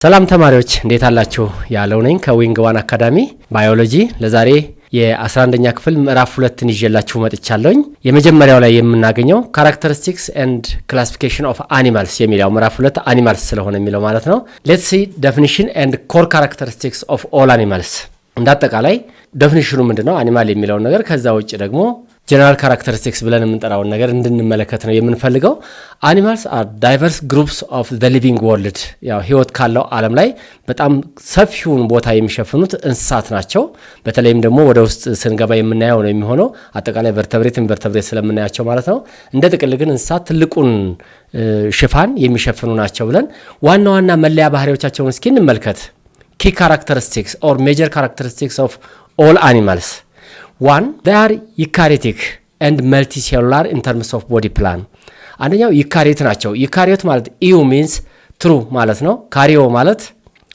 ሰላም ተማሪዎች እንዴት አላችሁ? ያለው ነኝ ከዊንግ ዋን አካዳሚ ባዮሎጂ። ለዛሬ የ11ኛ ክፍል ምዕራፍ 2ን ይዤላችሁ መጥቻለሁኝ። የመጀመሪያው ላይ የምናገኘው ካራክተሪስቲክስ ኤንድ ክላሲፊኬሽን ኦፍ አኒማልስ የሚለው ምዕራፍ 2 አኒማልስ ስለሆነ የሚለው ማለት ነው። ሌትስ ሲ ዴፊኒሽን ኤንድ ኮር ካራክተሪስቲክስ ኦፍ ኦል አኒማልስ። እንዳጠቃላይ ዴፊኒሽኑ ምንድነው አኒማል የሚለው ነገር፣ ከዛ ውጭ ደግሞ ጀነራል ካራክተሪስቲክስ ብለን የምንጠራውን ነገር እንድንመለከት ነው የምንፈልገው። አኒማልስ አር ዳይቨርስ ግሩፕስ ኦፍ ዘ ሊቪንግ ወርልድ። ያው ህይወት ካለው ዓለም ላይ በጣም ሰፊውን ቦታ የሚሸፍኑት እንስሳት ናቸው። በተለይም ደግሞ ወደ ውስጥ ስንገባ የምናየው ነው የሚሆነው አጠቃላይ ቨርተብሬት ኢንቨርተብሬት ስለምናያቸው ማለት ነው። እንደ ጥቅል ግን እንስሳት ትልቁን ሽፋን የሚሸፍኑ ናቸው ብለን ዋና ዋና መለያ ባህሪዎቻቸውን እስኪ እንመልከት። ኪ ካራክተሪስቲክስ ኦር ሜጀር ካራክተሪስቲክስ ኦፍ ኦል አኒማልስ One, they are eukaryotic and multicellular in terms of body plan. አንደኛው ዩካሪዮት ናቸው። ዩካሪዮት ማለት ኢዩ means true ማለት ነው። ካሪዮ ማለት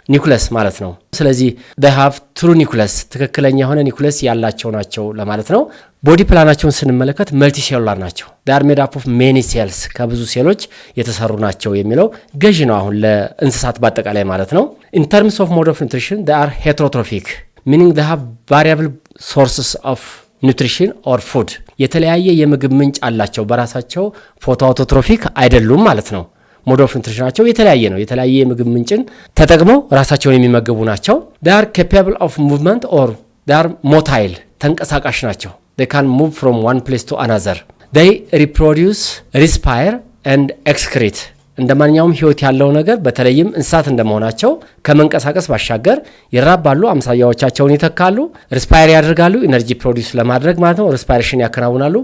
ኒኩለስ ማለት ነው። ስለዚህ they have true nucleus ትክክለኛ የሆነ ኒኩለስ ያላቸው ናቸው ለማለት ነው። ቦዲ ፕላናቸውን ስንመለከት መልቲሴሉላር ናቸው። they are made up of many cells ከብዙ ሴሎች የተሰሩ ናቸው የሚለው ገዢ ነው አሁን ለእንስሳት በአጠቃላይ ማለት ነው። In terms of mode of nutrition, they are heterotrophic. meaning they have variable sources of nutrition or food. የተለያየ የምግብ ምንጭ አላቸው በራሳቸው ፎቶአውቶትሮፊክ አይደሉም ማለት ነው። ሞድ ኦፍ ኒውትሪሽናቸው የተለያየ ነው። የተለያየ የምግብ ምንጭን ተጠቅመው ራሳቸውን የሚመገቡ ናቸው። they are capable of movement or they are motile ተንቀሳቃሽ ናቸው። they can move from one place to another. they reproduce, respire and excrete. እንደማንኛውም ህይወት ያለው ነገር በተለይም እንስሳት እንደመሆናቸው ከመንቀሳቀስ ባሻገር ይራባሉ፣ አምሳያዎቻቸውን ይተካሉ፣ ሪስፓየር ያደርጋሉ፣ ኢነርጂ ፕሮዲዩስ ለማድረግ ማለት ነው። ሪስፓይሬሽን ያከናውናሉ፣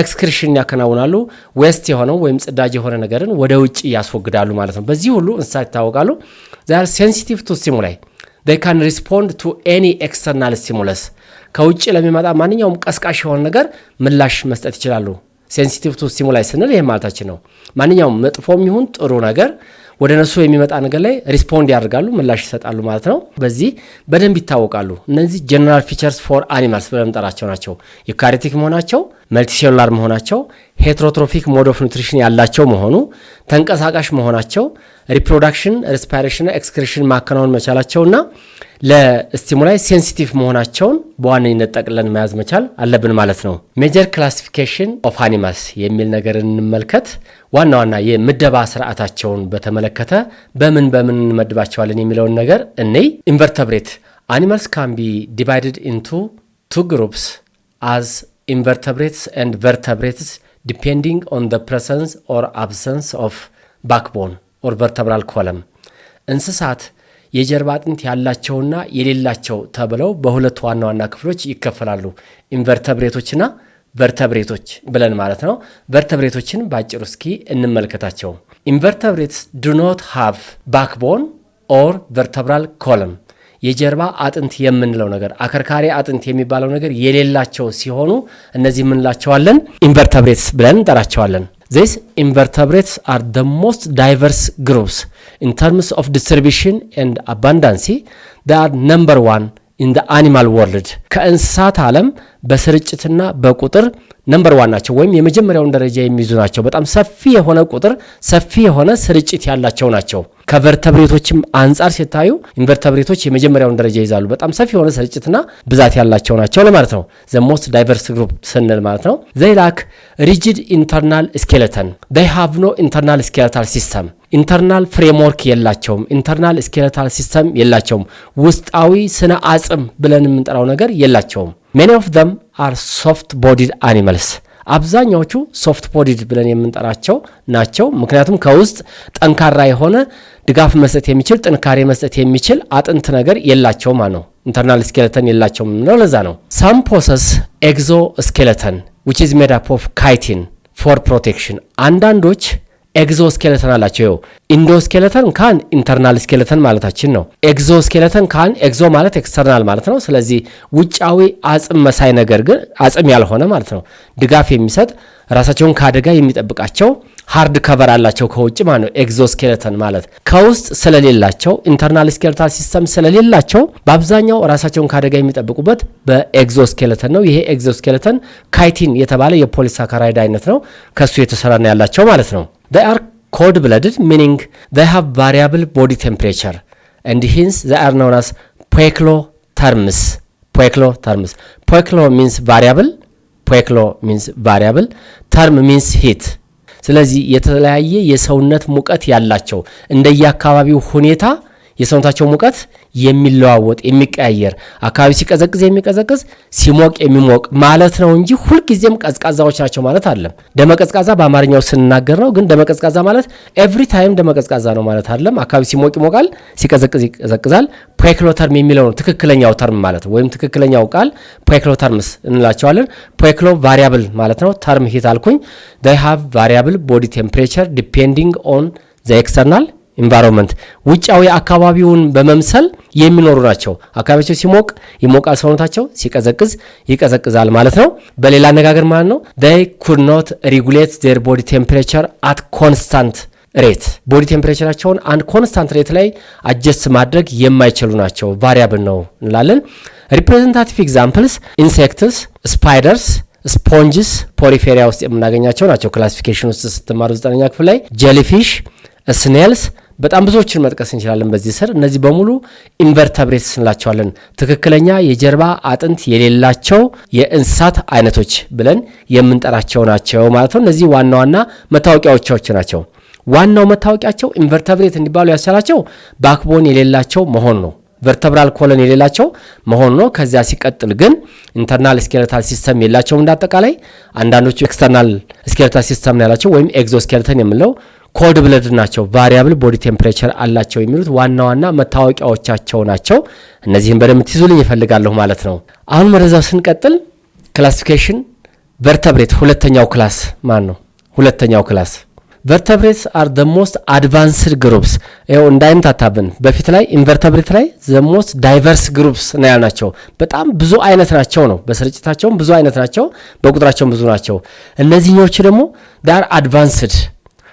ኤክስክሪሽን ያከናውናሉ፣ ዌስት የሆነው ወይም ጽዳጅ የሆነ ነገርን ወደ ውጭ ያስወግዳሉ ማለት ነው። በዚህ ሁሉ እንስሳት ይታወቃሉ። they are sensitive to stimuli. they can respond to any external stimulus. ከውጭ ለሚመጣ ማንኛውም ቀስቃሽ የሆነ ነገር ምላሽ መስጠት ይችላሉ። ሴንሲቲቭ ቱ ስቲሙላይ ስንል ይሄ ማለታችን ነው። ማንኛውም መጥፎም ይሁን ጥሩ ነገር ወደ ነሱ የሚመጣ ነገር ላይ ሪስፖንድ ያደርጋሉ፣ ምላሽ ይሰጣሉ ማለት ነው። በዚህ በደንብ ይታወቃሉ። እነዚህ ጀነራል ፊቸርስ ፎር አኒማልስ ብለን ጠራቸው ናቸው። ዩካሪዮቲክ መሆናቸው፣ መልቲሴሉላር መሆናቸው፣ ሄትሮትሮፊክ ሞድ ኦፍ ኒውትሪሽን ያላቸው መሆኑ፣ ተንቀሳቃሽ መሆናቸው፣ ሪፕሮዳክሽን፣ ሬስፓይሬሽን፣ ኤክስክሪሽን ማከናወን መቻላቸውና ለስቲሙላይ ሴንሲቲቭ መሆናቸውን በዋነኝነት ጠቅለን መያዝ መቻል አለብን ማለት ነው። ሜጀር ክላሲፊኬሽን ኦፍ አኒማልስ የሚል ነገር እንመልከት። ዋና ዋና የምደባ ስርዓታቸውን በተመለከተ በምን እንመድባቸዋለን የሚለውን ነገር እንይ። ኢንቨርተብሬት አኒማልስ ካን ቢ ዲቫይድድ ኢንቱ ቱ ግሩፕስ አዝ ኢንቨርተብሬትስ ኤንድ ቨርተብሬትስ ዲፔንዲንግ ኦን ዘ ፕሬዘንስ ኦር አብሰንስ ኦፍ ባክቦን ኦር ቨርተብራል ኮለም። እንስሳት የጀርባ አጥንት ያላቸውና የሌላቸው ተብለው በሁለት ዋና ዋና ክፍሎች ይከፈላሉ። ኢንቨርተብሬቶችና ቨርተብሬቶች ብለን ማለት ነው። ቨርተብሬቶችን ባጭሩ እስኪ እንመልከታቸው። ኢንቨርተብሬትስ do not have backbone or vertebral column. የጀርባ አጥንት የምንለው ነገር አከርካሪ አጥንት የሚባለው ነገር የሌላቸው ሲሆኑ እነዚህ ምንላቸዋለን? ኢንቨርተብሬትስ ብለን እንጠራቸዋለን። These invertebrates are the most diverse groups in terms of distribution and abundance. They are number one in the animal world. ከእንስሳት ዓለም በስርጭትና በቁጥር ነምበር ዋን ናቸው ወይም የመጀመሪያውን ደረጃ የሚይዙ ናቸው። በጣም ሰፊ የሆነ ቁጥር፣ ሰፊ የሆነ ስርጭት ያላቸው ናቸው። ከቨርተብሬቶችም አንጻር ሲታዩ ኢንቨርተብሬቶች የመጀመሪያውን ደረጃ ይዛሉ። በጣም ሰፊ የሆነ ስርጭትና ብዛት ያላቸው ናቸው ለማለት ነው። the most diverse group ስንል ማለት ነው። they lack rigid internal skeleton. they have no internal skeletal system. ኢንተርናል ፍሬምወርክ የላቸውም። ኢንተርናል ስኬለታል ሲስተም የላቸውም። ውስጣዊ ስነ አጽም ብለን የምንጠራው ነገር የላቸውም። many of them are soft bodied animals. አብዛኛዎቹ ሶፍት ቦዲድ ብለን የምንጠራቸው ናቸው። ምክንያቱም ከውስጥ ጠንካራ የሆነ ድጋፍ መስጠት የሚችል ጥንካሬ መስጠት የሚችል አጥንት ነገር የላቸውም ማለት ነው። ኢንተርናል ስኬለተን የላቸውም ነው። ለዛ ነው some possess exoskeleton which is made up of chitin for protection. አንዳንዶች ኤግዞስኬለተን አላቸው። ኢንዶስኬለተን ካን ኢንተርናል ስኬለተን ማለታችን ነው። ኤግዞስኬለተን ካን ኤግዞ ማለት ኤክስተርናል ማለት ነው። ስለዚህ ውጫዊ አጽም መሳይ ነገር ግን አጽም ያልሆነ ማለት ነው። ድጋፍ የሚሰጥ ራሳቸውን ከአደጋ የሚጠብቃቸው ሃርድ ከቨር አላቸው ከውጭ ማለት ነው። ኤግዞስኬለተን ማለት ከውስጥ ስለሌላቸው ኢንተርናል ስኬለታል ሲስተም ስለሌላቸው በአብዛኛው ራሳቸውን ከአደጋ የሚጠብቁበት በኤግዞስኬለተን ነው። ይሄ ኤግዞስኬለተን ካይቲን የተባለ የፖሊሳካራይድ አይነት ነው። ከሱ የተሰራ ነው ያላቸው ማለት ነው። they are cold blooded meaning they have variable body temperature. and hence they are known as poikiloterms. Poikilo means variable, term means heat. ስለዚህ የተለያየ የሰውነት ሙቀት ያላቸው እንደየአካባቢው ሁኔታ የሰውነታቸው ሙቀት የሚለዋወጥ የሚቀያየር አካባቢ ሲቀዘቅዝ የሚቀዘቅዝ ሲሞቅ የሚሞቅ ማለት ነው እንጂ ሁሉ ጊዜም ቀዝቃዛዎች ናቸው ማለት አይደለም። ደመቀዝቃዛ በአማርኛው ስንናገር ነው፣ ግን ደመቀዝቃዛ ማለት ኤቭሪ ታይም ደመቀዝቃዛ ነው ማለት አይደለም። አካባቢ ሲሞቅ ይሞቃል፣ ሲቀዘቅዝ ይቀዘቅዛል። ፖይኪሎተርም የሚለው ነው ትክክለኛው ተርም ማለት ወይም ትክክለኛው ቃል ፖይኪሎተርምስ እንላቸዋለን። ፖይኪሎ ቫሪያብል ማለት ነው። ተርም ሂት አልኩኝ። they have variable body temperature depending on the external ኢንቫይሮንመንት ውጫዊ አካባቢውን በመምሰል የሚኖሩ ናቸው። አካባቢያቸው ሲሞቅ ይሞቃል፣ ሰውነታቸው ሲቀዘቅዝ ይቀዘቅዛል ማለት ነው። በሌላ አነጋገር ማለት ነው they could not regulate their body temperature at constant rate ቦዲ ቴምፕሬቸራቸውን አንድ ኮንስታንት ሬት ላይ አጀስት ማድረግ የማይችሉ ናቸው። ቫሪያብል ነው እንላለን። ሪፕሬዘንታቲቭ ኤግዛምፕልስ ኢንሴክትስ፣ ስፓይደርስ፣ ስፖንጅስ ፖሪፌሪያ ውስጥ የምናገኛቸው ናቸው። ክላሲፊኬሽን ውስጥ ስትማሩ 9ኛ ክፍል ላይ ጄሊፊሽ፣ ስኔልስ በጣም ብዙዎችን መጥቀስ እንችላለን በዚህ ስር። እነዚህ በሙሉ ኢንቨርተብሬትስ እንላቸዋለን። ትክክለኛ የጀርባ አጥንት የሌላቸው የእንስሳት አይነቶች ብለን የምንጠራቸው ናቸው ማለት ነው። እነዚህ ዋና ዋና መታወቂያዎቻቸው ናቸው። ዋናው መታወቂያቸው ኢንቨርተብሬት እንዲባሉ ያስቻላቸው ባክቦን የሌላቸው መሆን ነው። ቨርተብራል ኮለን የሌላቸው መሆን ነው። ከዚያ ሲቀጥል ግን ኢንተርናል ስኬለታል ሲስተም የላቸውም። እንዳጠቃላይ አንዳንዶቹ ኤክስተርናል ስኬለታል ሲስተም ነው ያላቸው ወይም ኤግዞስኬለተን የምንለው ኮልድ ብለድ ናቸው። ቫሪያብል ቦዲ ቴምፕሬቸር አላቸው የሚሉት ዋና ዋና መታወቂያዎቻቸው ናቸው። እነዚህን በደንብ ትይዙልኝ ይፈልጋለሁ ማለት ነው። አሁን ወደዛው ስንቀጥል ክላሲፊኬሽን ቨርተብሬት ሁለተኛው ክላስ ማን ነው? ሁለተኛው ክላስ vertebrates are the most advanced groups ይኸው እንዳይምታታብን በፊት ላይ ኢንቨርተብሬት ላይ the most diverse groups ነው ያልናቸው። በጣም ብዙ አይነት ናቸው ነው። በስርጭታቸውም ብዙ አይነት ናቸው፣ በቁጥራቸውም ብዙ ናቸው። እነዚህኞቹ ደግሞ they are advanced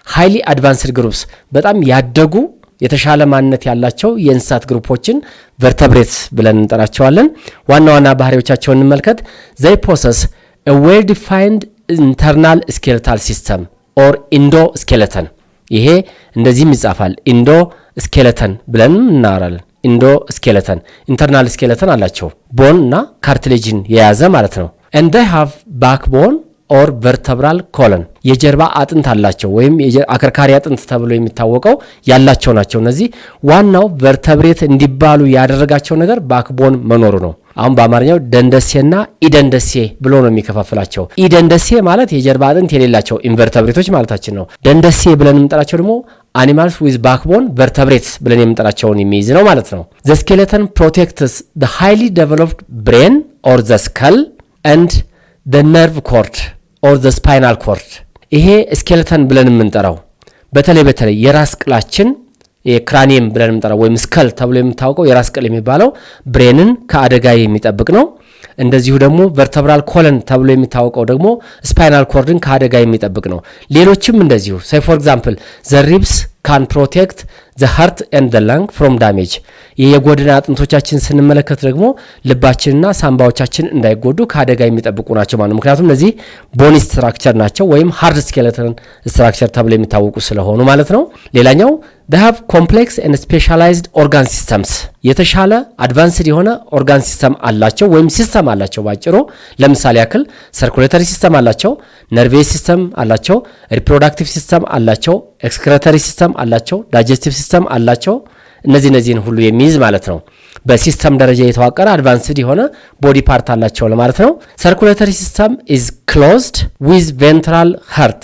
highly advanced groups በጣም ያደጉ የተሻለ ማንነት ያላቸው የእንስሳት ግሩፖችን vertebrates ብለን እንጠራቸዋለን። ዋና ዋና ባህሪዎቻቸውን እንመልከት። they possess a well defined internal skeletal system or endoskeleton ይሄ እንደዚህም ይጻፋል endoskeleton ብለን እናወራለን። endoskeleton internal skeleton አላቸው ቦን እና ካርትሌጅን የያዘ ማለት ነው። and they have backbone or vertebral column የጀርባ አጥንት አላቸው ወይም አከርካሪ አጥንት ተብሎ የሚታወቀው ያላቸው ናቸው። እነዚህ ዋናው vertebrate እንዲባሉ ያደረጋቸው ነገር ባክቦን መኖሩ ነው። አሁን በአማርኛው ደንደሴና ኢደንደሴ ብሎ ነው የሚከፋፍላቸው። ኢደንደሴ ማለት የጀርባ አጥንት የሌላቸው ኢንቨርተብሬቶች ማለታችን ነው። ደንደሴ ብለን የምንጠራቸው ደግሞ animals with backbone vertebrates ብለን የምንጠራቸውን የሚይዝ ነው ማለት ነው። the skeleton protects the highly developed brain or the skull and the nerve cord or the spinal cord ይሄ ስኬለተን ብለን የምንጠራው በተለይ የራስ ቅላችን የክራኒየም ብለን የምንጠራው ወይም ስከል ተብሎ የሚታወቀው የራስ ቅል የሚባለው ብሬንን ከአደጋ የሚጠብቅ ነው። እንደዚሁ ደግሞ ቨርተብራል ኮለን ተብሎ የሚታወቀው ደግሞ ስፓይናል ኮርድን ከአደጋ የሚጠብቅ ነው። ሌሎችም እንደዚሁ say for example the ribs can protect the heart and the lung from damage የጎድን አጥንቶቻችን ስንመለከት ደግሞ ልባችንና ሳምባዎቻችን እንዳይጎዱ ከአደጋ የሚጠብቁ ናቸው ማለት ነው። ምክንያቱም እነዚህ ቦኒ ስትራክቸር ናቸው ወይም ሃርድ ስኬለተን ስትራክቸር ተብሎ የሚታወቁ ስለሆኑ ማለት ነው። ሌላኛው they have complex and specialized organ systems የተሻለ አድቫንስድ የሆነ ኦርጋን ሲስተም አላቸው ወይም ሲስተም አላቸው። ባጭሩ ለምሳሌ ያክል ሰርኩሌተሪ ሲስተም አላቸው፣ ነርቬስ ሲስተም አላቸው፣ ሪፕሮዳክቲቭ ሲስተም አላቸው፣ ኤክስክሬተሪ ሲስተም አላቸው፣ ዳይጀስቲቭ ሲስተም አላቸው። እነዚህን ሁሉ የሚይዝ ማለት ነው። በሲስተም ደረጃ የተዋቀረ አድቫንስድ የሆነ ቦዲ ፓርት አላቸው ለማለት ነው። ሰርኩሌተሪ ሲስተም is closed with ventral heart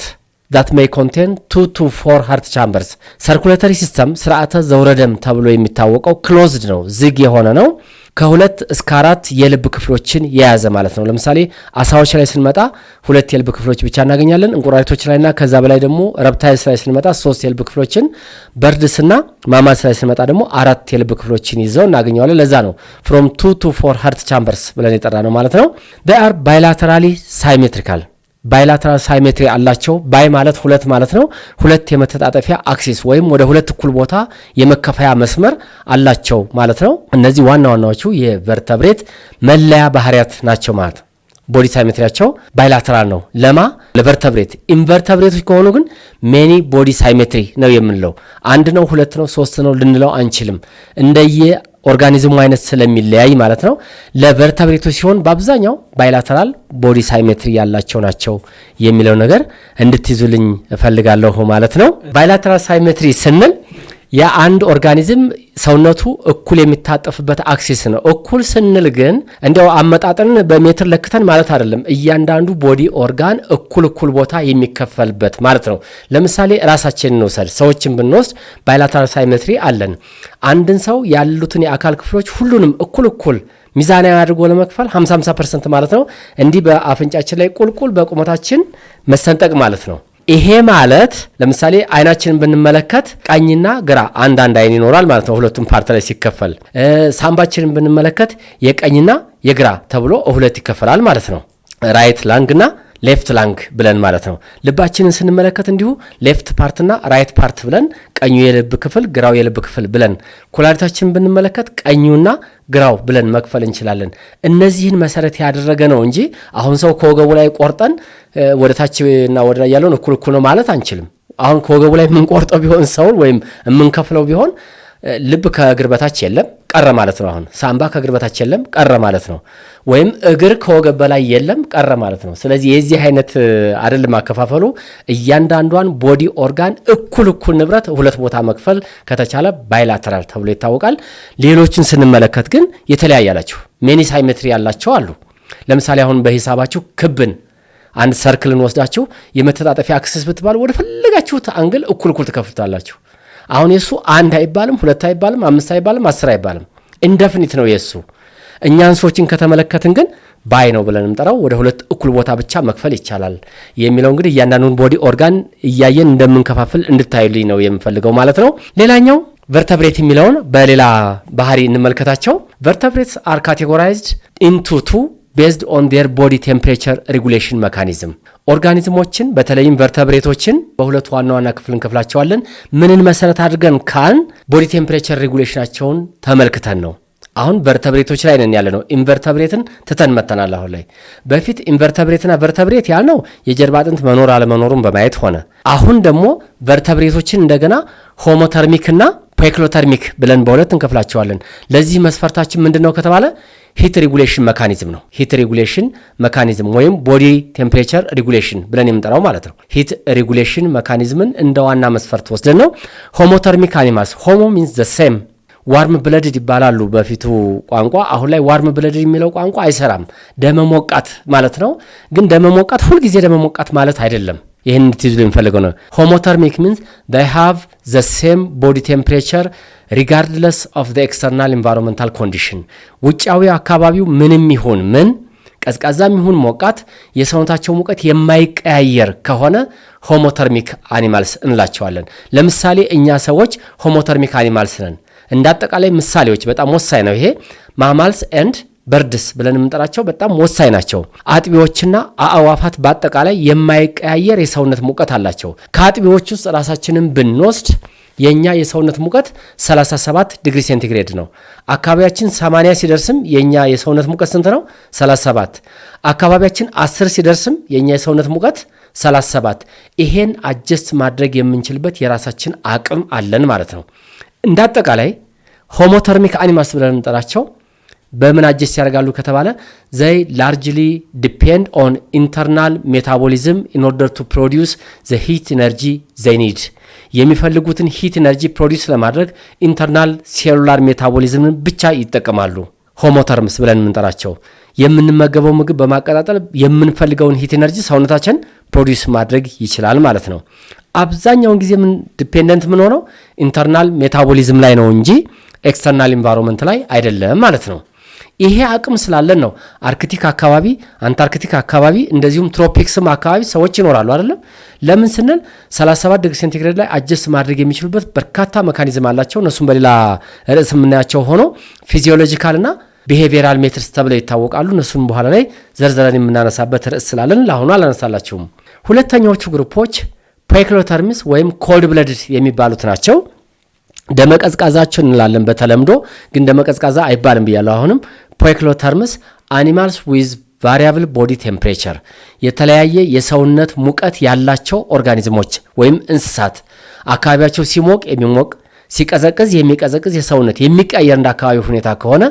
that may contain 2 to 4 heart chambers ሰርኩሌተሪ ሲስተም ስርዓተ ዘውረደም ተብሎ የሚታወቀው ክሎዝድ ነው፣ ዝግ የሆነ ነው። ከሁለት እስከ 4 የልብ ክፍሎችን የያዘ ማለት ነው። ለምሳሌ አሳዎች ላይ ስንመጣ 2 የልብ ክፍሎች ብቻ እናገኛለን። እንቁራሪቶች ላይና ከዛ በላይ ደግሞ ረፕታይልስ ላይ ስንመጣ 3 የልብ ክፍሎችን፣ በርድስና ማማስ ላይ ስንመጣ ደግሞ 4 የልብ ክፍሎችን ይዘው እናገኛለን። ለዛ ነው from 2 to 4 heart chambers ብለን የጠራ ነው ማለት ነው። they are bilaterally symmetrical ባይላተራል ሳይሜትሪ አላቸው። ባይ ማለት ሁለት ማለት ነው። ሁለት የመተጣጠፊያ አክሲስ ወይም ወደ ሁለት እኩል ቦታ የመከፈያ መስመር አላቸው ማለት ነው። እነዚህ ዋና ዋናዎቹ የቨርተብሬት መለያ ባህሪያት ናቸው ማለት ነው። ቦዲ ሳይሜትሪያቸው ባይላተራል ነው። ለቨርተብሬት። ኢንቨርተብሬቶች ከሆኑ ግን ሜኒ ቦዲ ሳይሜትሪ ነው የምንለው። አንድ ነው፣ ሁለት ነው፣ ሶስት ነው ልንለው አንችልም። እንደየ ኦርጋኒዝሙ አይነት ስለሚለያይ ማለት ነው። ለቨርተብሬቶች ሲሆን በአብዛኛው ባይላተራል ቦዲ ሳይሜትሪ ያላቸው ናቸው የሚለው ነገር እንድትይዙልኝ እፈልጋለሁ ማለት ነው። ባይላተራል ሳይሜትሪ ስንል የአንድ ኦርጋኒዝም ሰውነቱ እኩል የሚታጠፍበት አክሲስ ነው። እኩል ስንል ግን እንደው አመጣጥን በሜትር ለክተን ማለት አይደለም። እያንዳንዱ ቦዲ ኦርጋን እኩል ቦታ የሚከፈልበት ማለት ነው። ለምሳሌ ራሳችንን እንውሰድ። ሰዎችን ብንወስድ ባይላተራል ሳይሜትሪ አለን። አንድን ሰው ያሉትን የአካል ክፍሎች ሁሉንም እኩል ሚዛናዊ አድርጎ ለመክፈል 50% ማለት ነው። እንዲህ በአፍንጫችን ላይ ቁልቁል በቁመታችን መሰንጠቅ ማለት ነው። ይሄ ማለት ለምሳሌ አይናችንን ብንመለከት ቀኝና ግራ አንድ አይን ይኖራል ማለት ነው። ሁለቱም ፓርት ላይ ሲከፈል ሳምባችንን ብንመለከት የቀኝና የግራ ተብሎ ሁለት ይከፈላል ማለት ነው። ራይት ላንግና ሌፍት ላንግ ብለን ማለት ነው። ልባችንን ስንመለከት እንዲሁ ሌፍት ፓርትና ራይት ፓርት ብለን ቀኙ የልብ ክፍል ግራው የልብ ክፍል ብለን ኩላሊታችንን ብንመለከት ቀኙና ግራው ብለን መክፈል እንችላለን። እነዚህን መሰረት ያደረገ ነው እንጂ አሁን ሰው ከወገቡ ላይ ቆርጠን ወደ ታችና ወደ ላይ ያለውን እኩል ነው ማለት አንችልም። አሁን ከወገቡ ላይ የምንቆርጠው ቢሆን ሰውን ወይም የምንከፍለው ቢሆን ልብ ከእግር በታች የለም ቀረ ማለት ነው። አሁን ሳምባ ከእግር በታች የለም ቀረ ማለት ነው። ወይም እግር ከወገብ በላይ የለም ቀረ ማለት ነው። ስለዚህ የዚህ አይነት አይደለም አከፋፈሉ። እያንዳንዷን ቦዲ ኦርጋን እኩል ንብረት ሁለት ቦታ መክፈል ከተቻለ ባይላተራል ተብሎ ይታወቃል። ሌሎችን ስንመለከት ግን የተለያየ አላቸው። ሜኒ ሳይሜትሪ ያላቸው አሉ። ለምሳሌ አሁን በሂሳባችሁ ክብን አንድ ሰርክልን ወስዳችሁ የመተጣጠፊያ አክሲስ ብትባሉ ወደ ፈለጋችሁት አንግል እኩል ትከፍሉታላችሁ። አሁን የሱ አንድ አይባልም፣ ሁለት አይባልም፣ አምስት አይባልም፣ 10 አይባልም። ኢንደፊኒት ነው የሱ። እኛን ሰዎችን ከተመለከትን ግን ባይ ነው ብለን እንጠራው ወደ ሁለት እኩል ቦታ ብቻ መክፈል ይቻላል የሚለው እንግዲህ እያንዳንዱን ቦዲ ኦርጋን እያየን እንደምንከፋፍል እንድታዩልኝ ነው የምፈልገው ማለት ነው። ሌላኛው ቨርተብሬት የሚለውን በሌላ ባህሪ እንመልከታቸው። ቨርተብሬትስ አር ካቴጎራይዝድ ኢንቱ ቱ ቤዝድ ኦን ዴር ቦዲ ቴምፕሬቸር ሬጉሌሽን መካኒዝም። ኦርጋኒዝሞችን በተለይም ቨርተብሬቶችን በሁለት ዋና ክፍል እንከፍላቸዋለን። ምንን መሰረት አድርገን ካልን ቦዲ ቴምፕሬቸር ሬጉሌሽናቸውን ተመልክተን ነው። አሁን ቨርተብሬቶች ላይ ነን ያለ ነው። ኢንቨርተብሬትን ትተን መተናል። አሁን ላይ በፊት ኢንቨርተብሬትና ቨርተብሬት ያልነው የጀርባ አጥንት መኖር አለመኖሩን በማየት ሆነ። አሁን ደግሞ ቨርተብሬቶችን እንደገና ሆሞተርሚክና ፔክሎተርሚክ ብለን በሁለት እንከፍላቸዋለን። ለዚህ መስፈርታችን ምንድነው ከተባለ ሂት ሬጉሌሽን መካኒዝም ነው። ሂት ሬጉሌሽን መካኒዝም ወይም ቦዲ ቴምፕሬቸር ሬጉሌሽን ብለን የምንጠራው ማለት ነው። ሂት ሬጉሌሽን መካኒዝምን እንደ ዋና መስፈርት ወስደን ነው። ሆሞተርሚክ አኒማልስ፣ ሆሞ ሚንስ ዘ ሴም፣ ዋርም ብለድድ ይባላሉ በፊቱ ቋንቋ። አሁን ላይ ዋርም ብለድድ የሚለው ቋንቋ አይሰራም። ደመ ሞቃት ማለት ነው። ግን ደመ ሞቃት ሁልጊዜ ደመ ሞቃት ማለት አይደለም። ይህን እንድትይዙ የሚፈልገው ነው። ሆሞተርሚክ ሚንስ they have the same body temperature regardless of the external environmental condition። ውጫዊ አካባቢው ምንም ይሁን ምን ቀዝቃዛም ይሁን ሞቃት የሰውነታቸው ሙቀት የማይቀያየር ከሆነ ሆሞተርሚክ አኒማልስ እንላቸዋለን። ለምሳሌ እኛ ሰዎች ሆሞተርሚክ አኒማልስ ነን። እንዳጠቃላይ ምሳሌዎች በጣም ወሳኝ ነው። ይሄ ማማልስ ኤንድ በርድስ ብለን የምንጠራቸው በጣም ወሳኝ ናቸው። አጥቢዎችና አእዋፋት በአጠቃላይ የማይቀያየር የሰውነት ሙቀት አላቸው። ከአጥቢዎች ውስጥ ራሳችንን ብንወስድ የኛ የሰውነት ሙቀት 37 ዲግሪ ሴንቲግሬድ ነው። አካባቢያችን 80 ሲደርስም የኛ የሰውነት ሙቀት ስንት ነው? 37። አካባቢያችን 10 ሲደርስም የኛ የሰውነት ሙቀት 37። ይሄን አጀስት ማድረግ የምንችልበት የራሳችን አቅም አለን ማለት ነው። እንዳጠቃላይ ሆሞተርሚክ አኒማልስ ብለን እንጠራቸው በምን አጀስት ያደርጋሉ ከተባለ they largely depend on internal metabolism in order to produce the heat energy they need። የሚፈልጉትን ሂት ኤነርጂ ፕሮዲዩስ ለማድረግ ኢንተርናል ሴሉላር ሜታቦሊዝምን ብቻ ይጠቀማሉ። ሆሞተርምስ ብለን የምንጠራቸው የምንመገበው ምግብ በማቀጣጠል የምንፈልገውን ሂት ኤነርጂ ሰውነታችን ፕሮዲዩስ ማድረግ ይችላል ማለት ነው። አብዛኛውን ጊዜ ምን ዲፔንደንት ምን ሆነው ኢንተርናል ሜታቦሊዝም ላይ ነው እንጂ ኤክስተርናል ኢንቫይሮንመንት ላይ አይደለም ማለት ነው። ይሄ አቅም ስላለን ነው አርክቲክ አካባቢ፣ አንታርክቲክ አካባቢ እንደዚሁም ትሮፒክስም አካባቢ ሰዎች ይኖራሉ አይደለም። ለምን ስንል 37 ዲግሪ ሴንቲግሬድ ላይ አጀስት ማድረግ የሚችሉበት በርካታ ሜካኒዝም አላቸው። እነሱም በሌላ ርዕስ የምናያቸው ሆኖ ፊዚዮሎጂካልና ቢሄቪየራል ሜትርስ ተብለው ይታወቃሉ። እነሱን በኋላ ላይ ዘርዘረን የምናነሳበት ርዕስ ስላለን ለአሁኑ አላነሳላችሁም። ሁለተኛዎቹ ግሩፖች ፔክሎተርምስ ወይም ኮልድ ብለድድ የሚባሉት ናቸው። ደመቀዝቃዛቸው እንላለን በተለምዶ፣ ግን ደመቀዝቃዛ አይባልም ብያለሁ። አሁንም ፔክሎተርምስ አኒማልስ ዊዝ ቫሪያብል ቦዲ ቴምፕሬቸር የተለያየ የሰውነት ሙቀት ያላቸው ኦርጋኒዝሞች ወይም እንስሳት አካባቢያቸው ሲሞቅ የሚሞቅ ሲቀዘቅዝ የሚቀዘቅዝ የሰውነት የሚቀየር እንደ አካባቢ ሁኔታ ከሆነ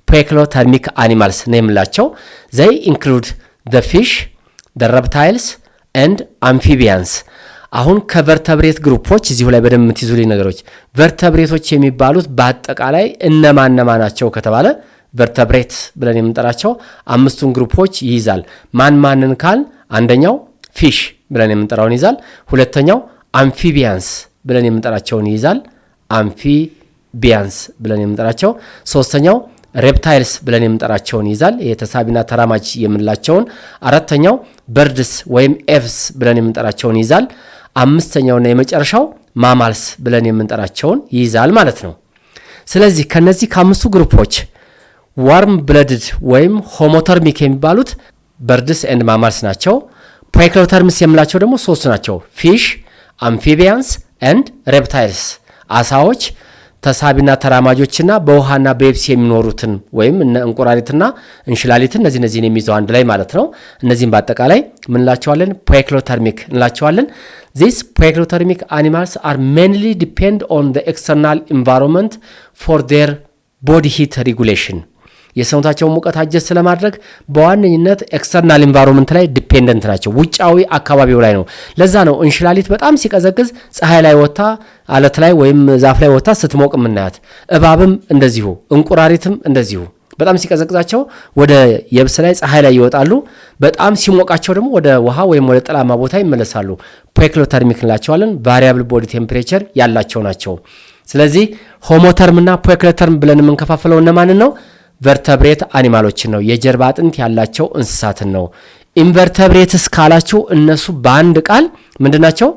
ፖይክሎተርሚክ አኒማልስ ነው የምላቸው። ዘይ ኢንክሉድ the fish, the reptiles and amphibians። አሁን ከቨርተብሬት ግሩፖች እዚሁ ላይ በደንብ የምትይዙልኝ ነገሮች ቨርተብሬቶች የሚባሉት በአጠቃላይ እነማን ናቸው ከተባለ ቨርተብሬት ብለን የምንጠራቸው አምስቱን ግሩፖች ይይዛል። ማንን ካል አንደኛው ፊሽ ብለን የምንጠራውን ይይዛል። ሁለተኛው አምፊቢያንስ ብለን የምንጠራቸውን ይይዛል። አምፊቢያንስ ብለን የምንጠራቸው። ሶስተኛው ሬፕታይልስ ብለን የምንጠራቸውን ይይዛል። የተሳቢና ተራማጅ የምንላቸውን። አራተኛው በርድስ ወይም ኤቭስ ብለን የምንጠራቸውን ይይዛል። አምስተኛውና የመጨረሻው ማማልስ ብለን የምንጠራቸውን ይይዛል ማለት ነው። ስለዚህ ከነዚህ ከአምስቱ ግሩፖች ዋርም ብለድድ ወይም ሆሞተርሚክ የሚባሉት በርድስ ኤንድ ማማልስ ናቸው። ፖይክሎተርምስ የምላቸው ደግሞ ሶስቱ ናቸው። ፊሽ፣ አምፊቢያንስ ኤንድ ሬፕታይልስ አሳዎች፣ ተሳቢና ተራማጆችና በውሃና በየብስ የሚኖሩትን ወይም እንቁራሪትና እንሽላሊትን እነዚህን የሚይዘው አንድ ላይ ማለት ነው። እነዚህም በአጠቃላይ ምን እንላቸዋለን? ፖይክሎተርሚክ እንላቸዋለን። These poikilothermic animals are mainly depend on the external environment for their body heat regulation። የሰውነታቸውን ሙቀት አጀስት ለማድረግ በዋነኝነት ኤክስተርናል ኢንቫይሮንመንት ላይ ዲፔንደንት ናቸው። ውጫዊ አካባቢው ላይ ነው። ለዛ ነው እንሽላሊት በጣም ሲቀዘቅዝ ፀሐይ ላይ ወጣ አለት ላይ ወይም ዛፍ ላይ ወጣ ስትሞቅ ምናያት። እባብም እንደዚሁ፣ እንቁራሪትም እንደዚሁ በጣም ሲቀዘቅዛቸው ወደ የብስ ላይ ፀሐይ ላይ ይወጣሉ። በጣም ሲሞቃቸው ደግሞ ወደ ውሃ ወይም ወደ ጥላማ ቦታ ይመለሳሉ። ፖይክሎተርሚክ እንላቸዋለን። ቫሪያብል ቦዲ ቴምፕሬቸር ያላቸው ናቸው። ስለዚህ ሆሞተርምና ፖይክሎተርም ብለን የምንከፋፍለው እነማንን ነው? ቨርተብሬት አኒማሎችን ነው። የጀርባ አጥንት ያላቸው እንስሳትን ነው። ኢንቨርተብሬትስ ካላችሁ እነሱ በአንድ ቃል ምንድናቸው?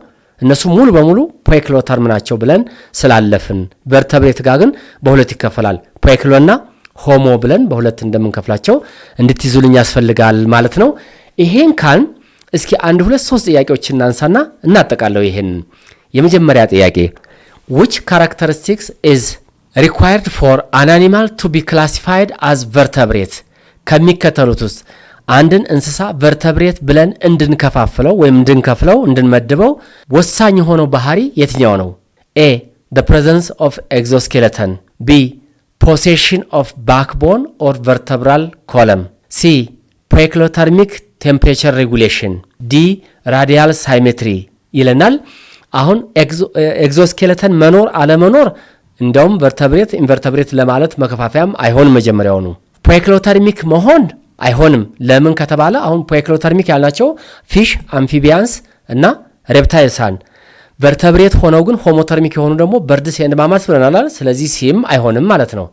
እነሱ ሙሉ በሙሉ ፖይክሎተርም ናቸው ብለን ስላለፍን፣ ቨርተብሬት ጋር ግን በሁለት ይከፈላል። ፖይክሎና ሆሞ ብለን በሁለት እንደምንከፍላቸው እንድትይዙልኝ ያስፈልጋል ማለት ነው። ይሄን ካል እስኪ አንድ ሁለት ሶስት ጥያቄዎችን እናንሳና እናጠቃለው። ይሄን የመጀመሪያ ጥያቄ which characteristics is required for an animal to be classified as vertebrate? ከሚከተሉት ውስጥ አንድን እንስሳ ቨርተብሬት ብለን እንድንከፋፍለው ወይም እንድንመድበው ወሳኝ የሆነው ባህሪ የትኛው ነው? A the presence of exoskeleton, B possession of backbone or vertebral column, C poikilothermic temperature regulation, D radial symmetry ይለናል። አሁን ኤግዞስኬለተን መኖር አለመኖር እንደውም ቨርተብሬት ኢንቨርተብሬት ለማለት መከፋፈያም አይሆንም። መጀመሪያውኑ ፖይክሎተርሚክ መሆን አይሆንም። ለምን ከተባለ አሁን ፖይክሎተርሚክ ያልናቸው ፊሽ፣ አምፊቢያንስ እና ሬፕታይልሳን ቨርተብሬት ሆነው ግን ሆሞተርሚክ የሆኑ ደግሞ በርድስ ኤንድ ማማልስ ብለናል። ስለዚህ ሲም አይሆንም ማለት ነው።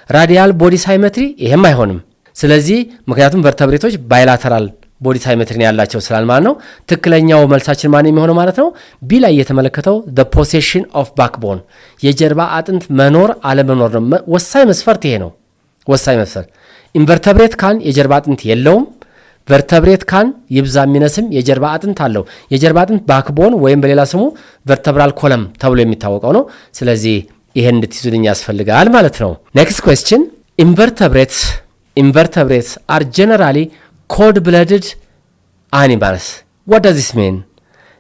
ራዲያል ቦዲ ሳይሜትሪ ይሄም አይሆንም። ስለዚህ ምክንያቱም ቨርተብሬቶች ባይላተራል ቦዲ ሳይሜትሪ ያላቸው ስላል ማለት ነው። ትክክለኛው መልሳችን ማን የሚሆነው ማለት ነው? ቢ ላይ የተመለከተው the possession of backbone የጀርባ አጥንት መኖር አለመኖር ነው። ወሳኝ መስፈርት ይሄ ነው። ወሳኝ መስፈርት ኢንቨርተብሬት ካን የጀርባ አጥንት የለውም። ቨርተብሬት ካን ይብዛ ሚነስም የጀርባ አጥንት አለው። የጀርባ አጥንት ባክቦን ወይም በሌላ ስሙ ቨርተብራል ኮለም ተብሎ የሚታወቀው ነው። ስለዚህ ይሄን እንድትይዙልኝ ያስፈልጋል ማለት ነው። ኔክስት ኩዌስችን invertebrates are generally cold-blooded animals. What does this mean?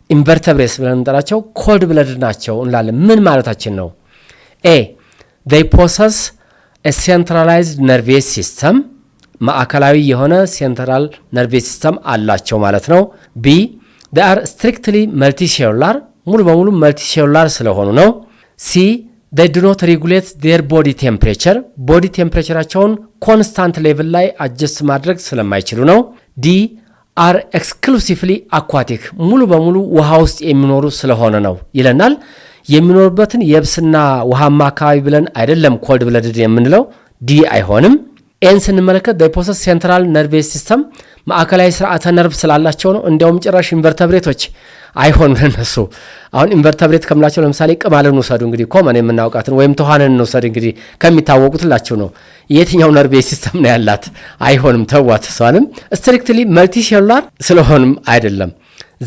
invertebrates ብለን እንጠራቸው cold-blooded ናቸው እንላለን። ምን ማለታችን ነው? A they possess a centralized nervous system ማዕከላዊ የሆነ ሴንትራል ነርቬስ ሲስተም አላቸው ማለት ነው። ቢ they are strictly multicellular ሙሉ በሙሉ multicellular ስለሆኑ ነው። ሲ they do not regulate their body temperature body temperatureቸውን ኮንስታንት ሌቭል ላይ አጀስት ማድረግ ስለማይችሉ ነው። ዲ are exclusively aquatic ሙሉ በሙሉ ውሃ ውስጥ የሚኖሩ ስለሆነ ነው ይለናል። የሚኖርበትን የብስና ውሃማ አካባቢ ብለን አይደለም cold blooded የምንለው። ዲ አይሆንም። ኤን ስንመለከት they possess central nervous system ማዕከላዊ ስርዓተ ነርቭ ስላላቸው ነው። እንዲያውም ጭራሽ ኢንቨርተብሬቶች አይሆንም ለነሱ። አሁን ኢንቨርተብሬት ከምላቸው ለምሳሌ ቅማልን ውሰዱ እንግዲህ ኮመን የምናውቃትን ወይም ተዋንን ውሰድ እንግዲህ ከሚታወቁትላቸው ነው። የትኛው ነርቭስ ሲስተም ነው ያላት? አይሆንም። ተዋት። እሷንም ስትሪክትሊ መልቲሴሉላር ስለሆንም አይደለም።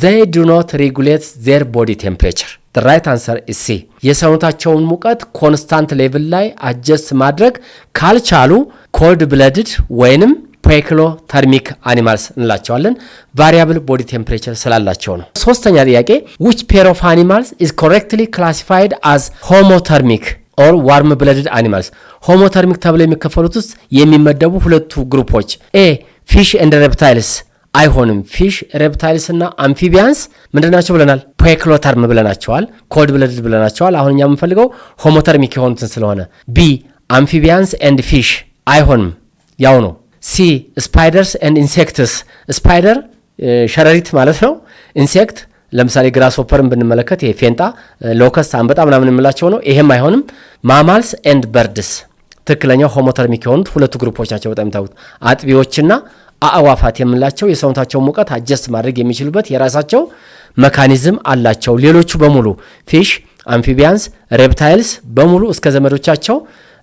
they do not regulate their body temperature. the right answer is C የሰውነታቸውን ሙቀት ኮንስታንት ሌቭል ላይ አጀስት ማድረግ ካልቻሉ cold blooded ወይንም ፖይክሎተርሚክ አኒማልስ እንላቸዋለን። ቫሪያብል ቦዲ ቴምፕሬቸር ስላላቸው ነው። ሶስተኛ ጥያቄ which pair of animals is correctly classified as homothermic or warm blooded animals? ሆሞተርሚክ ተብለው የሚከፈሉት ውስጥ የሚመደቡ ሁለቱ ግሩፖች ኤ ፊሽ ኤንድ ሬፕታይልስ አይሆንም። ፊሽ ሬፕታይልስ እና አምፊቢያንስ ምንድናቸው ብለናል? ፖይክሎተርም ብለናቸዋል፣ ኮልድ ብለድድ ብለናቸዋል። አሁን እኛ የምንፈልገው ሆሞተርሚክ የሆኑትን ስለሆነ ቢ አምፊቢያንስ ኤንድ ፊሽ አይሆንም፣ ያው ነው። ሲ ስፓይደርስ ኤንድ ኢንሴክትስ ስፓይደር ሸረሪት ማለት ነው። ኢንሴክት ለምሳሌ ግራስሆፐርን ብንመለከት ይሄ ፌንጣ፣ ሎከስት፣ አንበጣ ምናምን የምላቸው ነው። ይሄም አይሆንም። ማማልስ ኤንድ በርድስ ትክክለኛው ሆሞተርሚክ የሆኑት ሁለቱ ግሩፖች ናቸው። በጣም ታውቁት አጥቢዎችና አእዋፋት የምንላቸው የሰውነታቸው ሙቀት አጀስት ማድረግ የሚችሉበት የራሳቸው መካኒዝም አላቸው። ሌሎቹ በሙሉ ፊሽ፣ አምፊቢያንስ፣ ሬፕታይልስ በሙሉ እስከ ዘመዶቻቸው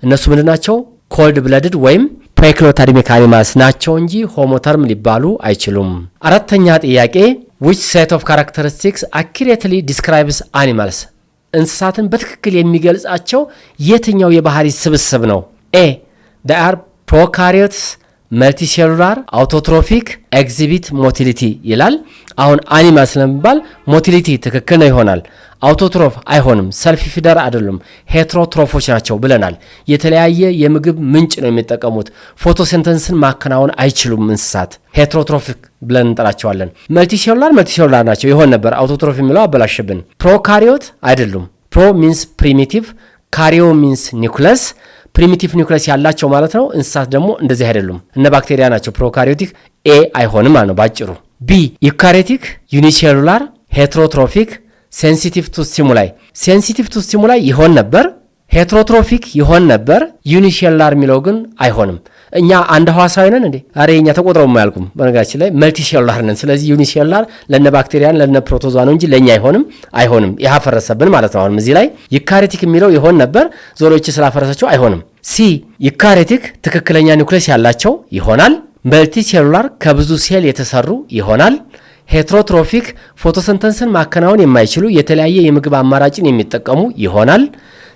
እነሱ ምንድናቸው? ኮልድ ብለድድ ወይም ፖይክሎተርሚክ አኒማልስ ናቸው እንጂ ሆሞተርም ሊባሉ አይችሉም። አራተኛ ጥያቄ which set of characteristics accurately describes animals? እንስሳትን በትክክል የሚገልጻቸው የትኛው የባህሪ ስብስብ ነው? ኤ they are prokaryotes መልቲሴሉላር አውቶትሮፊክ ኤግዚቢት ሞቲሊቲ ይላል። አሁን አኒማል ስለሚባል ሞቲሊቲ ትክክል ነው ይሆናል። አውቶትሮፍ አይሆንም፣ ሰልፍ ፊደር አይደሉም፣ ሄትሮትሮፎች ናቸው ብለናል። የተለያየ የምግብ ምንጭ ነው የሚጠቀሙት። ፎቶሲንተሲስን ማከናወን አይችሉም እንስሳት፣ ሄትሮትሮፊክ ብለን እንጠራቸዋለን። መልቲሴሉላር ናቸው ይሆን ነበር፣ አውቶትሮፍ የሚለው አበላሽብን። ፕሮካሪዮት አይደሉም። ፕሮ ሚንስ ፕሪሚቲቭ፣ ካሪዮ ሚንስ ኒውክለስ፣ ፕሪሚቲቭ ኒውክለስ ያላቸው ማለት ነው። እንስሳት ደግሞ እንደዚህ አይደሉም፣ እነ ባክቴሪያ ናቸው። ፕሮካሪዮቲክ ኤ አይሆንም ማለት ነው ባጭሩ። ቢ ዩካሪዮቲክ ዩኒሴሉላር ሄትሮትሮፊክ ሴንሲቲቭ ቱ ስቲሙላይ፣ ሴንሲቲቭ ቱ ስቲሙላይ ይሆን ነበር፣ ሄትሮትሮፊክ ይሆን ነበር። ዩኒሴሉላር የሚለው ግን አይሆንም። እኛ አንድ ህዋሳዊ ነን እንዴ? አሬ እኛ ተቆጥረው የማያልቁም በነገራችን ላይ መልቲሴሉላር ነን። ስለዚህ ዩኒሴሉላር ለነ ባክቴሪያን ለነ ፕሮቶዟ ነው እንጂ ለኛ አይሆንም። ይሃ ፈረሰብን ማለት ነው። አሁን እዚህ ላይ ዩካሪዮቲክ የሚለው ይሆን ነበር፣ ዞሮች ስላፈረሰችው አይሆንም። ሲ ዩካሪዮቲክ ትክክለኛ ኒውክሌስ ያላቸው ይሆናል። መልቲሴሉላር ከብዙ ሴል የተሰሩ ይሆናል። ሄትሮትሮፊክ ፎቶሲንተሲስን ማከናወን የማይችሉ የተለያየ የምግብ አማራጭን የሚጠቀሙ ይሆናል።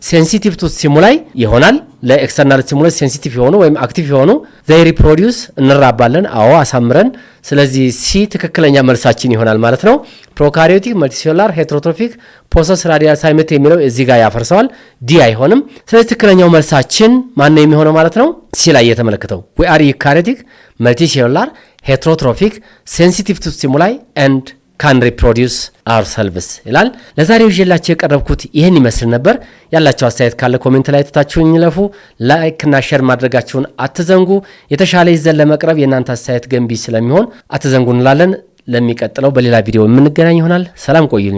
ሴንሲቲቭ ቱ ስቲሙላይ ይሆናል። ለኤክስተርናል ስቲሙላይ ሴንሲቲቭ የሆኑ ወይም አክቲቭ የሆኑ ዘይ ሪፕሮዲዩስ እንራባለን። አዎ አሳምረን። ስለዚህ ሲ ትክክለኛ መልሳችን ይሆናል ማለት ነው። ፕሮካሪዮቲክ መልቲሴሉላር ሄትሮትሮፊክ ፖሰስ ራዲያል ሳይመት የሚለው እዚህ ጋር ያፈርሰዋል። ዲ አይሆንም። ስለዚህ ትክክለኛው መልሳችን ማን ነው የሚሆነው ማለት ነው? ሲ ላይ የተመለከተው we are eukaryotic multicellular heterotrophic sensitive to stimuli and can reproduce ourselves ይላል። ለዛሬው ይዤላችሁ የቀረብኩት ይህን ይመስል ነበር። ያላችሁ አስተያየት ካለ ኮሜንት ላይ ተታችሁኝ ለፉ። ላይክ እና ሼር ማድረጋችሁን አትዘንጉ። የተሻለ ይዘን ለመቅረብ የእናንተ አስተያየት ገንቢ ስለሚሆን አትዘንጉ እንላለን። ለሚቀጥለው በሌላ ቪዲዮ የምንገናኝ ይሆናል። ሰላም ቆዩኝ።